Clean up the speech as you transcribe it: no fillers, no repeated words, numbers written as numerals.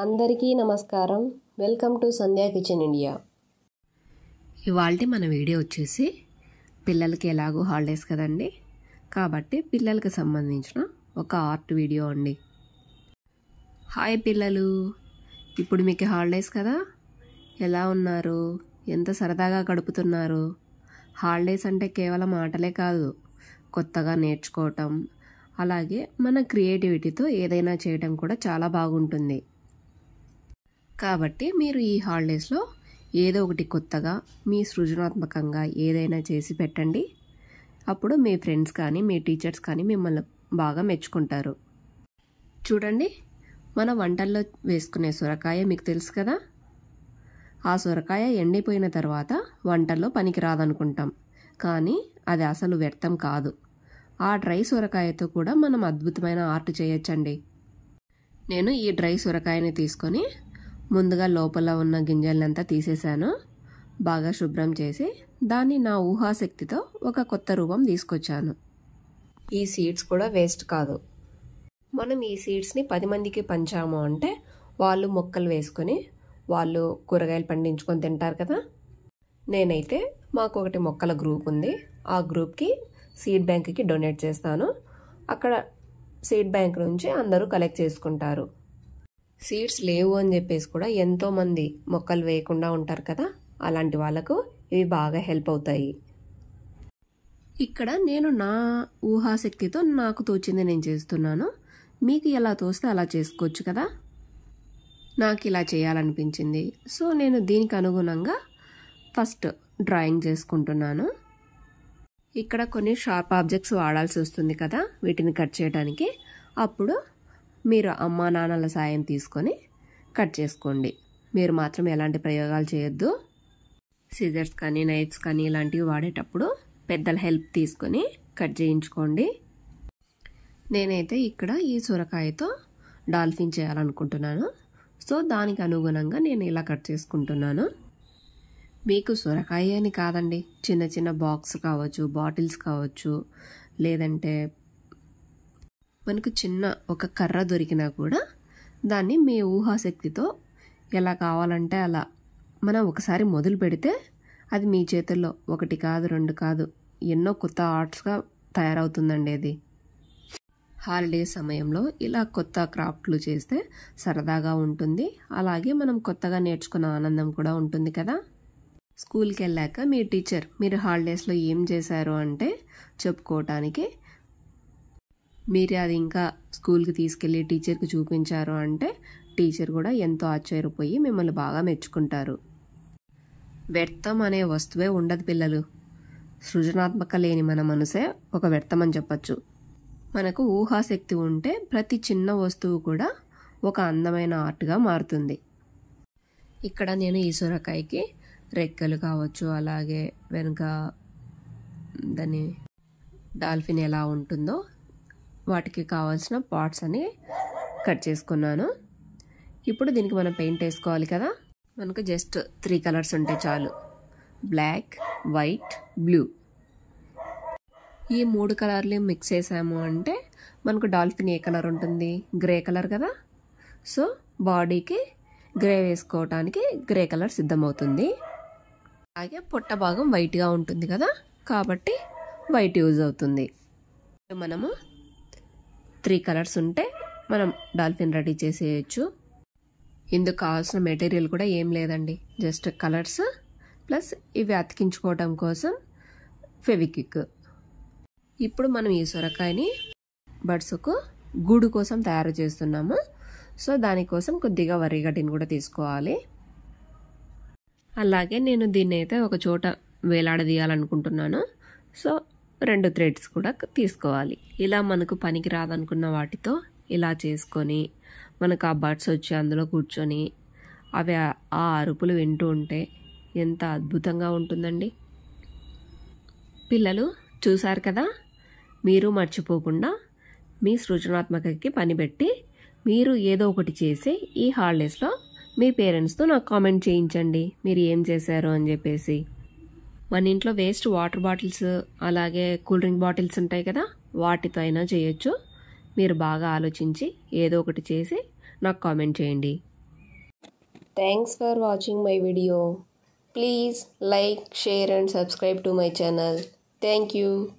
అందరికీ నమస్కారం. Welcome to Sandhya kitchen India. ఇవాల్టి మన వీడియో వచ్చేసి పిల్లలకి ఎలాగో హాలిడేస్ కదండి, కాబట్టి పిల్లలకి సంబంధించిన ఒక ఆర్ట్ వీడియో అండి. హాయ్ పిల్లలు, ఇప్పుడు మీకు హాలిడేస్ కదా, ఎలా ఉన్నారు? ఎంత సరదాగా గడుపుతున్నారు? హాలిడేస్ అంటే కేవలం ఆటలే కాదు, కొత్తగా నేర్చుకోవటం, అలాగే మన క్రియేటివిటీతో ఏదైనా చేయటం కూడా చాలా బాగుంటుంది. కాబట్టి మీరు ఈ హాలిడేస్లో ఏదో ఒకటి కొత్తగా మీ సృజనాత్మకంగా ఏదైనా చేసి పెట్టండి. అప్పుడు మీ ఫ్రెండ్స్ కానీ మీ టీచర్స్ కానీ మిమ్మల్ని బాగా మెచ్చుకుంటారు. చూడండి, మన వంటల్లో వేసుకునే సొరకాయ మీకు తెలుసు కదా. ఆ సొరకాయ ఎండిపోయిన తర్వాత వంటల్లో పనికి రాదనుకుంటాం, కానీ అది అసలు వ్యర్థం కాదు. ఆ డ్రై సొరకాయతో కూడా మనం అద్భుతమైన ఆర్ట్ చేయొచ్చండి. నేను ఈ డ్రై సొరకాయని తీసుకొని ముందుగా లోపల ఉన్న గింజలంతా తీసేశాను. బాగా శుభ్రం చేసి దాన్ని నా ఊహాశక్తితో ఒక కొత్త రూపం తీసుకొచ్చాను. ఈ సీడ్స్ కూడా వేస్ట్ కాదు. మనం ఈ సీడ్స్ని 10 మందికి పంచాము అంటే వాళ్ళు మొక్కలు వేసుకొని వాళ్ళు కూరగాయలు పండించుకొని తింటారు కదా. నేనైతే మాకు ఒకటి మొక్కల గ్రూప్ ఉంది, ఆ గ్రూప్కి సీడ్ బ్యాంక్కి డొనేట్ చేస్తాను. అక్కడ సీడ్ బ్యాంక్ నుంచి అందరూ కలెక్ట్ చేసుకుంటారు. సీడ్స్ లేవు అని చెప్పేసి కూడా ఎంతోమంది మొక్కలు వేయకుండా ఉంటారు కదా, అలాంటి వాళ్ళకు ఇవి బాగా హెల్ప్ అవుతాయి. ఇక్కడ నేను నా ఊహాశక్తితో నాకు తోచింది నేను చేస్తున్నాను. మీకు ఎలా తోస్తే అలా చేసుకోవచ్చు కదా. నాకు ఇలా చేయాలనిపించింది, సో నేను దీనికి అనుగుణంగా ఫస్ట్ డ్రాయింగ్ చేసుకుంటున్నాను. ఇక్కడ కొన్ని షార్ప్ ఆబ్జెక్ట్స్ వాడాల్సి వస్తుంది కదా వీటిని కట్ చేయడానికి. అప్పుడు మీరు అమ్మా నాన్నల సాయం తీసుకొని కట్ చేసుకోండి. మీరు మాత్రం ఎలాంటి ప్రయోగాలు చేయొద్దు. సిజర్స్ కానీ నైఫ్స్ కానీ ఇలాంటివి వాడేటప్పుడు పెద్దల హెల్ప్ తీసుకొని కట్ చేయించుకోండి. నేనైతే ఇక్కడ ఈ సొరకాయతో డాల్ఫిన్ చేయాలనుకుంటున్నాను, సో దానికి అనుగుణంగా నేను ఇలా కట్ చేసుకుంటున్నాను. మీకు సొరకాయ అని కాదండి, చిన్న చిన్న బాక్స్ కావచ్చు, బాటిల్స్ కావచ్చు, లేదంటే మనకు చిన్న ఒక కర్ర దొరికినా కూడా దాన్ని మీ ఊహాశక్తితో ఎలా కావాలంటే అలా మనం ఒకసారి మొదలు పెడితే అది మీ చేతుల్లో 1 కాదు 2 కాదు ఎన్నో కొత్త ఆర్ట్స్గా తయారవుతుందండి. అది హాలిడే సమయంలో ఇలా కొత్త క్రాఫ్ట్లు చేస్తే సరదాగా ఉంటుంది, అలాగే మనం కొత్తగా నేర్చుకున్న ఆనందం కూడా ఉంటుంది కదా. స్కూల్కి వెళ్ళాక మీ టీచర్ మీరు హాలిడేస్లో ఏం చేశారు అంటే చెప్పుకోవటానికి, మీరు అది ఇంకా స్కూల్కి తీసుకెళ్ళి టీచర్కి చూపించారు అంటే టీచర్ కూడా ఎంతో ఆశ్చర్యపోయి మిమ్మల్ని బాగా మెచ్చుకుంటారు. వ్యర్థం అనే వస్తువే ఉండదు పిల్లలు. సృజనాత్మక లేని మన మనసే ఒక వ్యర్థం అని చెప్పచ్చు. మనకు ఊహాశక్తి ఉంటే ప్రతి చిన్న వస్తువు కూడా ఒక అందమైన ఆర్ట్గా మారుతుంది. ఇక్కడ నేను ఈ సొరకాయకి రెక్కలు కావచ్చు, అలాగే వెనుక దాని డాల్ఫిన్ ఎలా ఉంటుందో వాటికి కావాల్సిన పార్ట్స్ అని కట్ చేసుకున్నాను. ఇప్పుడు దీనికి మనం పెయింట్ వేసుకోవాలి కదా. మనకు జస్ట్ 3 కలర్స్ ఉంటే చాలు, బ్లాక్, వైట్, బ్లూ. ఈ 3 కలర్లు మిక్స్ చేసాము అంటే మనకు డాల్ఫిన్ ఏ కలర్ ఉంటుంది? గ్రే కలర్ కదా. సో బాడీకి గ్రే వేసుకోవటానికి గ్రే కలర్ సిద్ధమవుతుంది. అలాగే పొట్ట భాగం వైట్గా ఉంటుంది కదా, కాబట్టి వైట్ యూజ్ అవుతుంది. మనము 3 కలర్స్ ఉంటే మనం డాల్ఫిన్ రెడీ చేసేయచ్చు. ఇందుకు కావాల్సిన మెటీరియల్ కూడా ఏం లేదండి, జస్ట్ కలర్స్ ప్లస్ ఇవి అతికించుకోవటం కోసం ఫెవిక్విక్. ఇప్పుడు మనం ఈ సొరకాయని బర్డ్స్కు గూడు కోసం తయారు చేస్తున్నాము, సో దానికోసం కొద్దిగా వరిగడ్డిని కూడా తీసుకోవాలి. అలాగే నేను దీన్ని అయితే ఒక చోట వేలాడదీయాలనుకుంటున్నాను, సో 2 థ్రెడ్స్ కూడా తీసుకోవాలి. ఇలా మనకు పనికి రాదనుకున్న వాటితో ఇలా చేసుకొని మనకు ఆ బర్డ్స్ వచ్చి అందులో కూర్చొని అవి ఆ అరుపులు వింటూ ఉంటే ఎంత అద్భుతంగా ఉంటుందండి. పిల్లలు చూసారు కదా, మీరు మర్చిపోకుండా మీ సృజనాత్మకతకి పని పెట్టి మీరు ఏదో ఒకటి చేసి ఈ హాలిడేస్లో మీ పేరెంట్స్తో నాకు కామెంట్ చేయించండి మీరు ఏం చేశారు అని చెప్పేసి. మన ఇంట్లో వేస్ట్ వాటర్ బాటిల్స్ అలాగే కూల్ డ్రింక్ బాటిల్స్ ఉంటాయి కదా, వాటితో అయినా చేయొచ్చు. మీరు బాగా ఆలోచించి ఏదో ఒకటి చేసి నాకు కామెంట్ చేయండి. Thanks for watching my video. Please like, share and subscribe to my channel. Thank you.